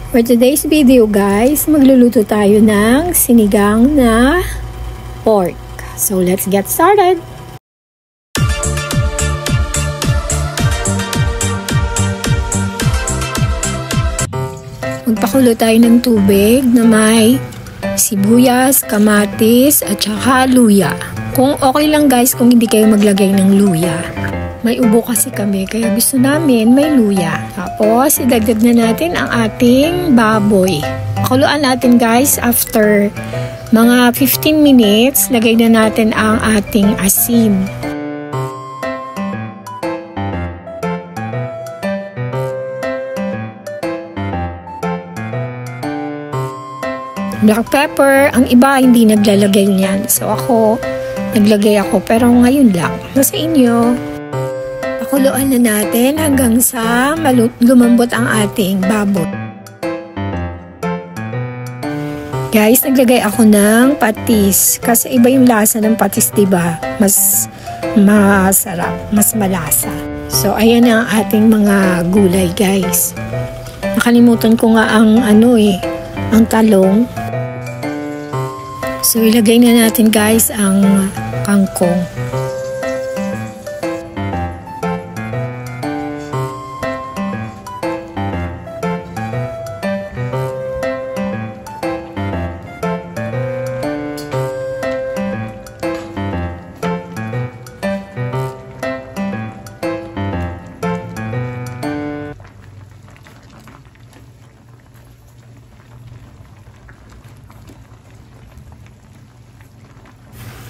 For today's video guys, magluluto tayo ng sinigang na pork. So let's get started! Magpakulo tayo ng tubig na may sibuyas, kamatis at saka luya. Kung okay lang guys kung hindi kayo maglagay ng luya. May ubo kasi kami kaya gusto namin may luya. Tapos idagdag na natin ang ating baboy. Pakuluan natin guys after mga 15 minutes. Lagay na natin ang ating asin. Black pepper, ang iba hindi naglalagay niyan. So naglagay ako pero ngayon lang. Nasa inyo. Pakuluan na natin hanggang sa lumambot ang ating baboy. Guys, naglagay ako ng patis. Kasi iba yung lasa ng patis, diba? Mas masarap, mas malasa. So, ayan ang ating mga gulay, guys. Nakalimutan ko nga ang ang talong. So, ilagay na natin, guys, ang kangkong.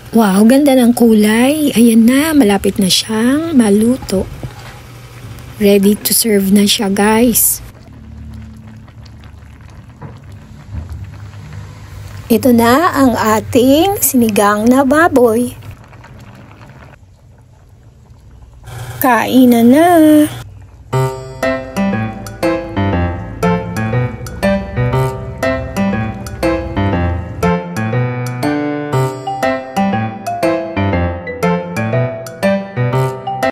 Wow, ganda ng kulay. Ayan na, malapit na siyang maluto. Ready to serve na siya, guys. Ito na ang ating sinigang na baboy. Kainan na!